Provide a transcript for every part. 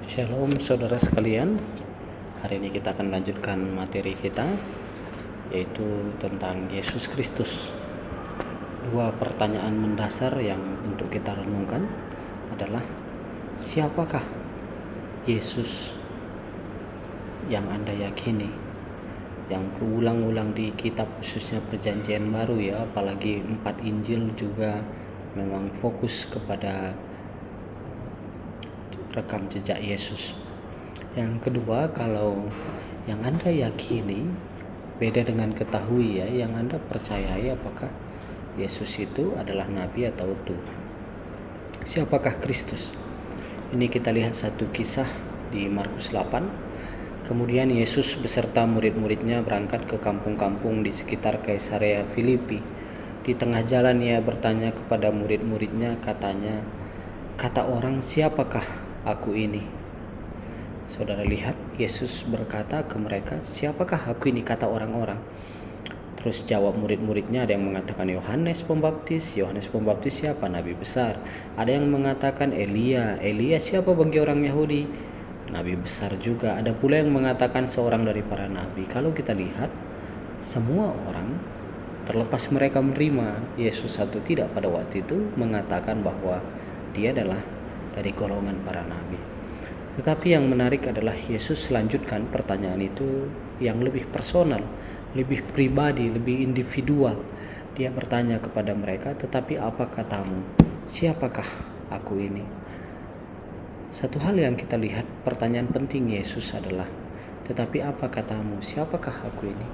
Shalom saudara sekalian. Hari ini kita akan lanjutkan materi kita, yaitu tentang Yesus Kristus. Dua pertanyaan mendasar yang untuk kita renungkan adalah, siapakah Yesus yang Anda yakini? Yang berulang-ulang di kitab khususnya Perjanjian Baru ya, apalagi 4 Injil juga memang fokus kepada rekam jejak Yesus. Yang kedua, kalau yang Anda yakini beda dengan ketahui ya, yang Anda percayai apakah Yesus itu adalah nabi atau Tuhan. Siapakah Kristus? Ini kita lihat satu kisah di Markus 8. Kemudian Yesus beserta murid-muridnya berangkat ke kampung-kampung di sekitar Kaisarea Filipi. Di tengah jalan ia bertanya kepada murid-muridnya, katanya, "Kata orang, siapakah aku ini?" Saudara lihat, Yesus berkata ke mereka, "Siapakah aku ini?" kata orang-orang. Terus jawab murid-muridnya, ada yang mengatakan Yohanes Pembaptis. Yohanes Pembaptis siapa? Nabi besar. Ada yang mengatakan Elia. Elia siapa bagi orang Yahudi? Nabi besar juga. Ada pula yang mengatakan seorang dari para nabi. Kalau kita lihat, semua orang, terlepas mereka menerima Yesus atau tidak pada waktu itu, mengatakan bahwa dia adalah dari golongan para nabi. Tetapi yang menarik adalah Yesus selanjutkan pertanyaan itu yang lebih personal, lebih pribadi, lebih individual. Dia bertanya kepada mereka, "Tetapi apa katamu? Siapakah aku ini?" Satu hal yang kita lihat, pertanyaan penting Yesus adalah, "Tetapi apa katamu? Siapakah aku ini?"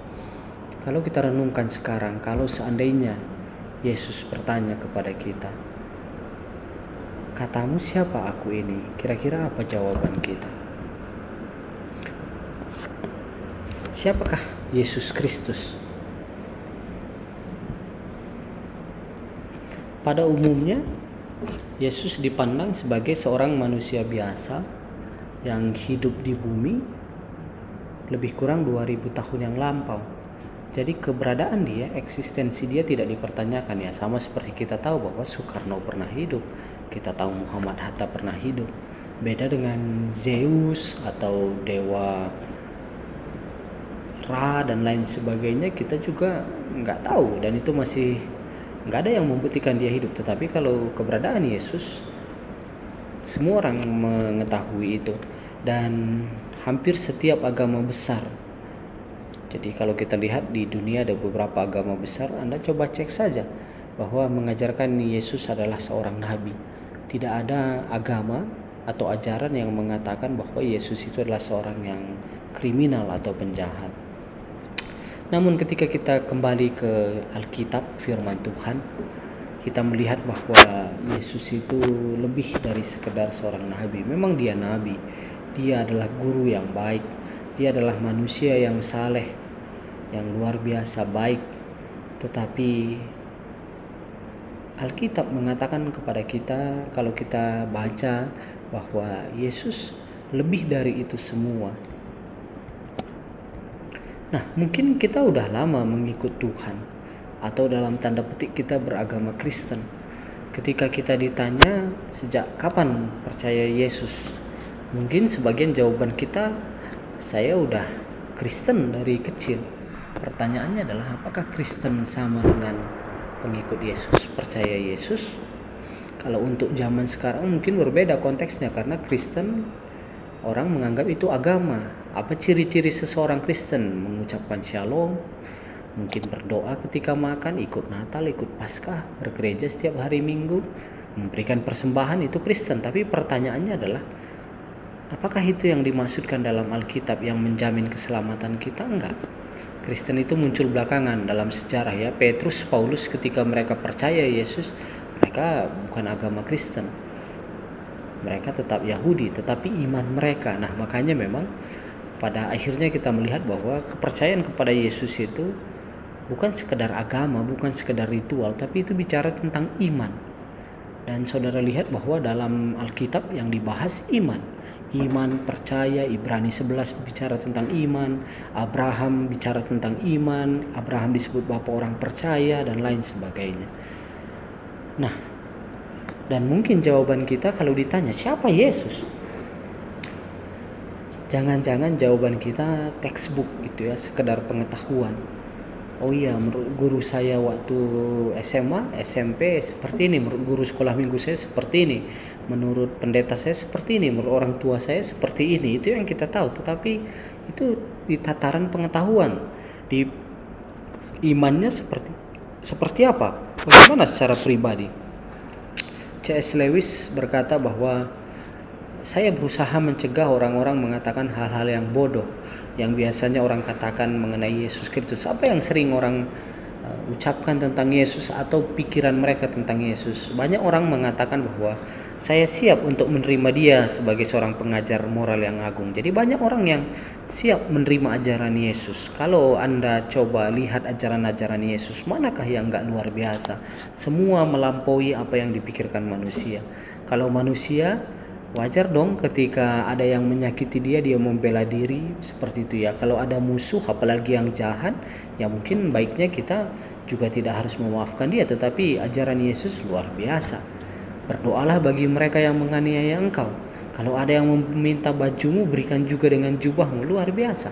Kalau kita renungkan sekarang, kalau seandainya Yesus bertanya kepada kita, "Katamu siapa aku ini?" Kira-kira apa jawaban kita? Siapakah Yesus Kristus? Pada umumnya, Yesus dipandang sebagai seorang manusia biasa yang hidup di bumi lebih kurang 2000 tahun yang lampau. Jadi keberadaan dia, eksistensi dia tidak dipertanyakan ya. Sama seperti kita tahu bahwa Soekarno pernah hidup, kita tahu Muhammad Hatta pernah hidup. Beda dengan Zeus atau dewa Ra dan lain sebagainya, kita juga nggak tahu, dan itu masih nggak ada yang membuktikan dia hidup. Tetapi kalau keberadaan Yesus, semua orang mengetahui itu, dan hampir setiap agama besar. Jadi kalau kita lihat di dunia ada beberapa agama besar, Anda coba cek saja bahwa mengajarkan Yesus adalah seorang nabi. Tidak ada agama atau ajaran yang mengatakan bahwa Yesus itu adalah seorang yang kriminal atau penjahat. Namun ketika kita kembali ke Alkitab, firman Tuhan, kita melihat bahwa Yesus itu lebih dari sekedar seorang nabi. Memang dia nabi, dia adalah guru yang baik, dia adalah manusia yang saleh, yang luar biasa baik. Tetapi Alkitab mengatakan kepada kita, kalau kita baca, bahwa Yesus lebih dari itu semua. Nah, mungkin kita udah lama mengikut Tuhan, atau dalam tanda petik kita beragama Kristen. Ketika kita ditanya sejak kapan percaya Yesus, mungkin sebagian jawaban kita, saya udah Kristen dari kecil. Pertanyaannya adalah, apakah Kristen sama dengan pengikut Yesus, percaya Yesus? Kalau untuk zaman sekarang mungkin berbeda konteksnya, karena Kristen orang menganggap itu agama. Apa ciri-ciri seseorang Kristen? Mengucapkan shalom, mungkin berdoa ketika makan, ikut Natal, ikut Paskah, bergereja setiap hari Minggu, memberikan persembahan, itu Kristen. Tapi pertanyaannya adalah, apakah itu yang dimaksudkan dalam Alkitab yang menjamin keselamatan kita? Enggak. Kristen itu muncul belakangan dalam sejarah ya. Petrus, Paulus ketika mereka percaya Yesus, mereka bukan agama Kristen. Mereka tetap Yahudi, tetapi iman mereka. Nah, makanya memang pada akhirnya kita melihat bahwa kepercayaan kepada Yesus itu bukan sekedar agama, bukan sekedar ritual, tapi itu bicara tentang iman. Dan saudara lihat bahwa dalam Alkitab yang dibahas iman, percaya. Ibrani 11 bicara tentang iman, Abraham bicara tentang iman, Abraham disebut bapa orang percaya, dan lain sebagainya. Nah, dan mungkin jawaban kita kalau ditanya siapa Yesus, Jangan-jangan jawaban kita textbook gitu ya, sekedar pengetahuan. Oh iya, menurut guru saya waktu SMA, SMP seperti ini, menurut guru sekolah minggu saya seperti ini, menurut pendeta saya seperti ini, menurut orang tua saya seperti ini. Itu yang kita tahu, tetapi itu di tataran pengetahuan. Di imannya seperti apa? Bagaimana secara pribadi? C.S. Lewis berkata bahwa saya berusaha mencegah orang-orang mengatakan hal-hal yang bodoh yang biasanya orang katakan mengenai Yesus Kristus. Apa yang sering orang ucapkan tentang Yesus atau pikiran mereka tentang Yesus? Banyak orang mengatakan bahwa saya siap untuk menerima dia sebagai seorang pengajar moral yang agung. Jadi banyak orang yang siap menerima ajaran Yesus. Kalau Anda coba lihat ajaran-ajaran Yesus, manakah yang enggak luar biasa? Semua melampaui apa yang dipikirkan manusia. Kalau manusia, wajar dong ketika ada yang menyakiti dia membela diri seperti itu ya. Kalau ada musuh apalagi yang jahat, ya mungkin baiknya kita juga tidak harus memaafkan dia. Tetapi ajaran Yesus luar biasa. Berdoalah bagi mereka yang menganiaya engkau. Kalau ada yang meminta bajumu, berikan juga dengan jubahmu. Luar biasa.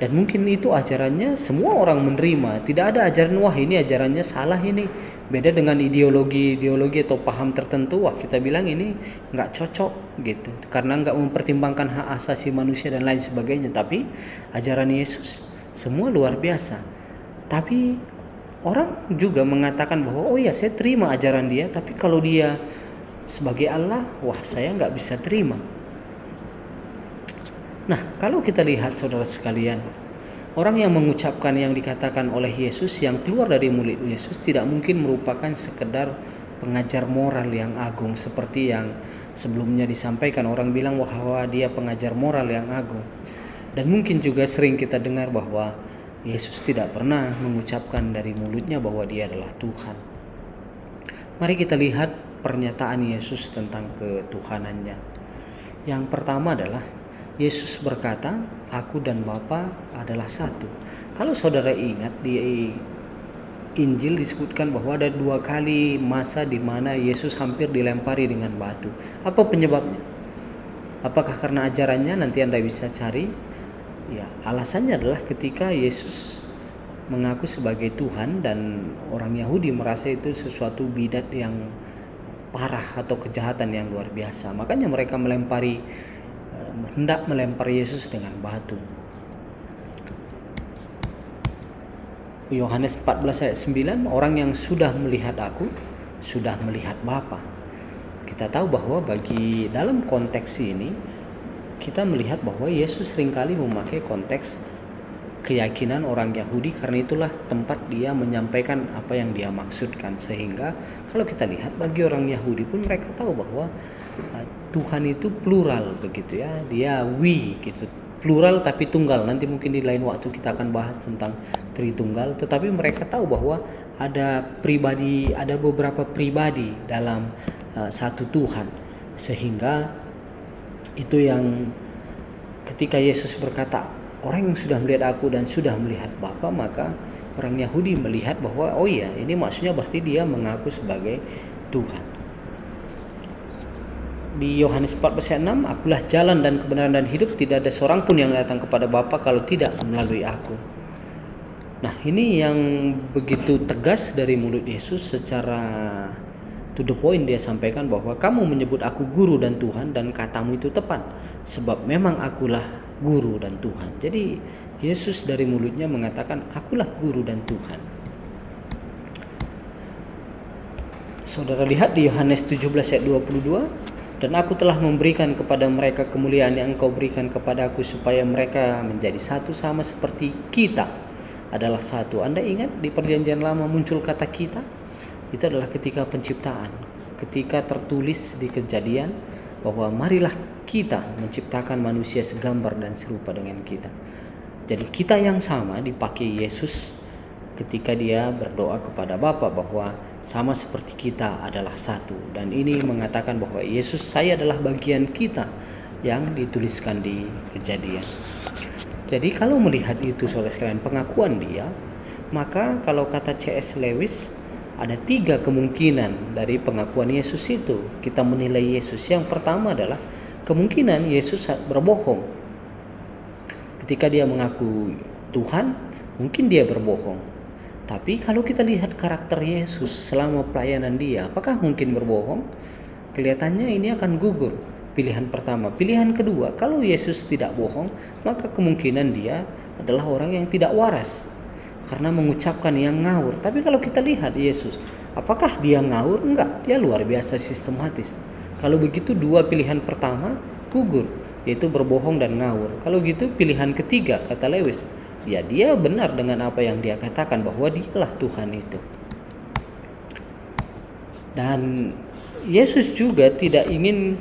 Dan mungkin itu ajarannya semua orang menerima. Tidak ada ajaran, wah ini ajarannya salah ini. Beda dengan ideologi atau paham tertentu, wah kita bilang ini nggak cocok gitu. Karena nggak mempertimbangkan hak asasi manusia dan lain sebagainya. Tapi ajaran Yesus semua luar biasa. Tapi orang juga mengatakan bahwa oh ya saya terima ajaran dia. Tapi kalau dia sebagai Allah, wah saya nggak bisa terima. Nah, kalau kita lihat saudara sekalian, orang yang mengucapkan yang dikatakan oleh Yesus, yang keluar dari mulut Yesus tidak mungkin merupakan sekedar pengajar moral yang agung seperti yang sebelumnya disampaikan. Orang bilang bahwa dia pengajar moral yang agung. Dan mungkin juga sering kita dengar bahwa Yesus tidak pernah mengucapkan dari mulutnya bahwa dia adalah Tuhan. Mari kita lihat pernyataan Yesus tentang ketuhanannya. Yang pertama adalah Yesus berkata, aku dan Bapa adalah satu. Kalau saudara ingat di Injil disebutkan bahwa ada 2 kali masa di mana Yesus hampir dilempari dengan batu. Apa penyebabnya? Apakah karena ajarannya? Nanti Anda bisa cari. Ya, alasannya adalah ketika Yesus mengaku sebagai Tuhan dan orang Yahudi merasa itu sesuatu bidat yang parah atau kejahatan yang luar biasa. Makanya mereka hendak melempar Yesus dengan batu. Yohanes 14 ayat 9, orang yang sudah melihat aku sudah melihat Bapa. Kita tahu bahwa bagi dalam konteks ini kita melihat bahwa Yesus seringkali memakai konteks keyakinan orang Yahudi, karena itulah tempat dia menyampaikan apa yang dia maksudkan. Sehingga kalau kita lihat bagi orang Yahudi pun mereka tahu bahwa Tuhan itu plural begitu ya, dia we gitu, plural tapi tunggal. Nanti mungkin di lain waktu kita akan bahas tentang Tritunggal. Tetapi mereka tahu bahwa ada beberapa pribadi dalam satu Tuhan. Sehingga itu yang ketika Yesus berkata orang yang sudah melihat aku dan sudah melihat Bapa, maka orang Yahudi melihat bahwa oh iya, ini maksudnya berarti dia mengaku sebagai Tuhan. Di Yohanes 14 ayat 6, akulah jalan dan kebenaran dan hidup, tidak ada seorang pun yang datang kepada Bapa kalau tidak melalui aku. Nah, ini yang begitu tegas dari mulut Yesus, secara to the point dia sampaikan bahwa kamu menyebut aku guru dan Tuhan, dan katamu itu tepat, sebab memang akulah guru dan Tuhan. Jadi Yesus dari mulutnya mengatakan akulah guru dan Tuhan. Saudara lihat di Yohanes 17 ayat 22, dan aku telah memberikan kepada mereka kemuliaan yang engkau berikan kepadaku, supaya mereka menjadi satu sama seperti kita adalah satu. Anda ingat di perjanjian lama muncul kata kita? Itu adalah ketika penciptaan, ketika tertulis di Kejadian bahwa marilah kita menciptakan manusia segambar dan serupa dengan kita. Jadi kita yang sama dipakai Yesus ketika dia berdoa kepada Bapa bahwa sama seperti kita adalah satu. Dan ini mengatakan bahwa Yesus, saya adalah bagian kita yang dituliskan di Kejadian. Jadi kalau melihat itu saudara sekalian, pengakuan dia, maka kalau kata C.S. Lewis, ada 3 kemungkinan dari pengakuan Yesus itu. Kita menilai Yesus. Yang pertama adalah kemungkinan Yesus berbohong. Ketika dia mengaku Tuhan, mungkin dia berbohong. Tapi kalau kita lihat karakter Yesus selama pelayanan dia, apakah mungkin berbohong? Kelihatannya ini akan gugur. Pilihan pertama. Pilihan kedua, kalau Yesus tidak bohong, maka kemungkinan dia adalah orang yang tidak waras karena mengucapkan yang ngawur. Tapi kalau kita lihat Yesus, apakah dia ngawur? Enggak, dia luar biasa sistematis. Kalau begitu dua pilihan pertama gugur, yaitu berbohong dan ngawur. Kalau gitu pilihan ketiga, kata Lewis, ya dia benar dengan apa yang dia katakan bahwa dialah Tuhan itu. Dan Yesus juga tidak ingin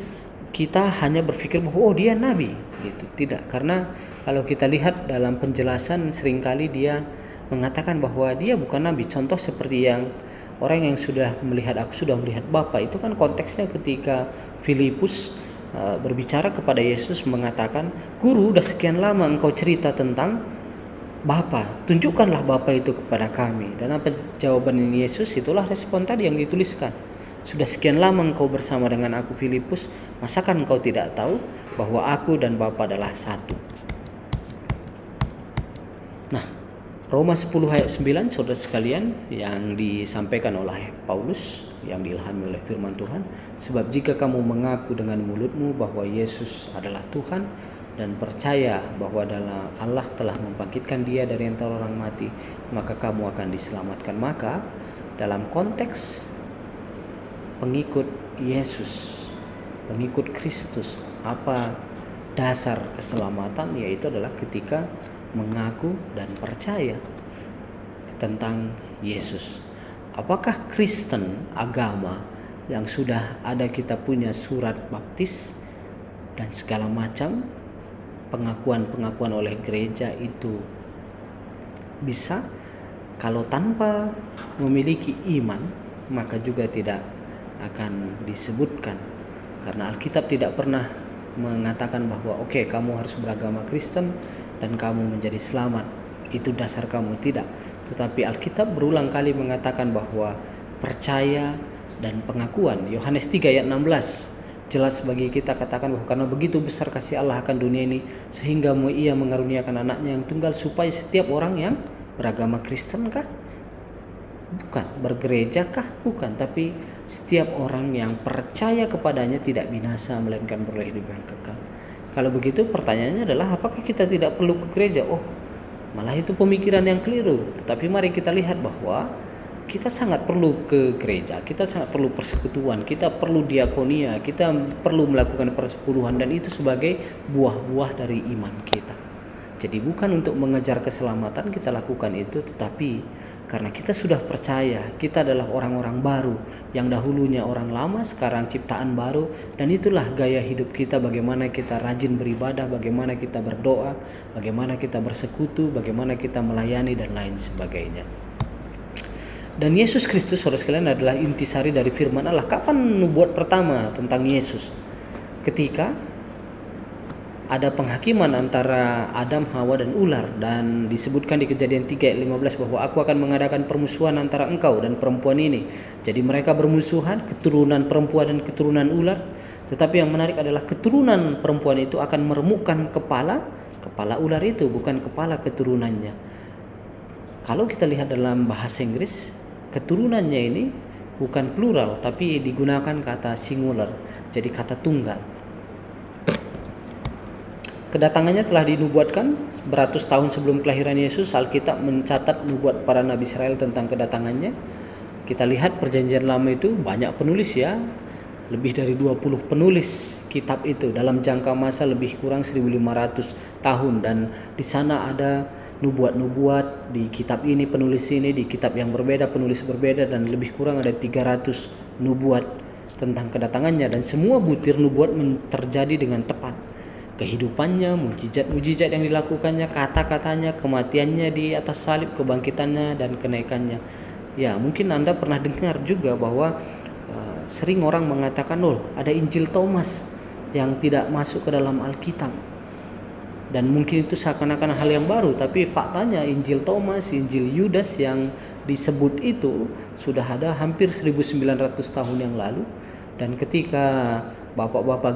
kita hanya berpikir bahwa dia nabi gitu. Tidak, karena kalau kita lihat dalam penjelasan seringkali dia mengatakan bahwa dia bukan nabi. Contoh seperti yang orang yang sudah melihat aku sudah melihat Bapa, itu kan konteksnya ketika Filipus berbicara kepada Yesus mengatakan, "Guru, udah sekian lama engkau cerita tentang Bapa, tunjukkanlah Bapa itu kepada kami." Dan apa jawaban Yesus? Itulah respon tadi yang dituliskan. Sudah sekian lama engkau bersama dengan aku Filipus, masakan engkau tidak tahu bahwa aku dan Bapa adalah satu? Nah, Roma 10 ayat 9, saudara sekalian, yang disampaikan oleh Paulus, yang diilhami oleh firman Tuhan. Sebab jika kamu mengaku dengan mulutmu bahwa Yesus adalah Tuhan dan percaya bahwa Allah telah membangkitkan dia dari antara orang mati, maka kamu akan diselamatkan. Maka dalam konteks pengikut Yesus, pengikut Kristus, apa dasar keselamatan? Yaitu adalah ketika mengaku dan percaya tentang Yesus. Apakah Kristen, agama yang sudah ada kita punya surat baptis dan segala macam pengakuan-pengakuan oleh gereja itu bisa? Kalau tanpa memiliki iman, maka juga tidak akan disebutkan, karena Alkitab tidak pernah mengatakan bahwa oke, kamu harus beragama Kristen dan kamu menjadi selamat, itu dasar kamu. Tidak, tetapi Alkitab berulang kali mengatakan bahwa percaya dan pengakuan. Yohanes 3 ayat 16 jelas bagi kita katakan bahwa karena begitu besar kasih Allah akan dunia ini sehingga ia mengaruniakan anaknya yang tunggal, supaya setiap orang yang beragama Kristen kah? Bukan. Bergereja kah? Bukan. Tapi setiap orang yang percaya kepadanya tidak binasa melainkan beroleh hidup yang kekal. Kalau begitu pertanyaannya adalah apakah kita tidak perlu ke gereja? Oh, malah itu pemikiran yang keliru. Tetapi mari kita lihat bahwa kita sangat perlu ke gereja, kita sangat perlu persekutuan, kita perlu diakonia, kita perlu melakukan persepuluhan, dan itu sebagai buah-buah dari iman kita. Jadi bukan untuk mengejar keselamatan kita lakukan itu, tetapi karena kita sudah percaya kita adalah orang-orang baru, yang dahulunya orang lama sekarang ciptaan baru, dan itulah gaya hidup kita, bagaimana kita rajin beribadah, bagaimana kita berdoa, bagaimana kita bersekutu, bagaimana kita melayani dan lain sebagainya. Dan Yesus Kristus, saudara sekalian, adalah intisari dari firman Allah. Kapan nubuat pertama tentang Yesus? Ketika ada penghakiman antara Adam, Hawa dan ular, dan disebutkan di Kejadian 3 ayat 15 bahwa aku akan mengadakan permusuhan antara engkau dan perempuan ini. Jadi mereka bermusuhan, keturunan perempuan dan keturunan ular. Tetapi yang menarik adalah keturunan perempuan itu akan meremukkan kepala ular itu, bukan kepala keturunannya. Kalau kita lihat dalam bahasa Inggris, keturunannya ini bukan plural, tapi digunakan kata singular, jadi kata tunggal. Kedatangannya telah dinubuatkan beratus tahun sebelum kelahiran Yesus. Alkitab mencatat nubuat para nabi Israel tentang kedatangannya. Kita lihat perjanjian lama itu banyak penulis ya. Lebih dari 20 penulis kitab itu dalam jangka masa lebih kurang 1500 tahun. Dan di sana ada nubuat-nubuat, di kitab ini penulis ini, di kitab yang berbeda penulis berbeda, dan lebih kurang ada 300 nubuat tentang kedatangannya. Dan semua butir nubuat terjadi dengan tepat. Kehidupannya, mujizat-mujizat yang dilakukannya, kata-katanya, kematiannya di atas salib, kebangkitannya, dan kenaikannya. Ya, mungkin Anda pernah dengar juga bahwa sering orang mengatakan, oh, ada Injil Thomas yang tidak masuk ke dalam Alkitab. Dan mungkin itu seakan-akan hal yang baru, tapi faktanya Injil Thomas, Injil Yudas yang disebut itu sudah ada hampir 1900 tahun yang lalu. Dan ketika bapak-bapak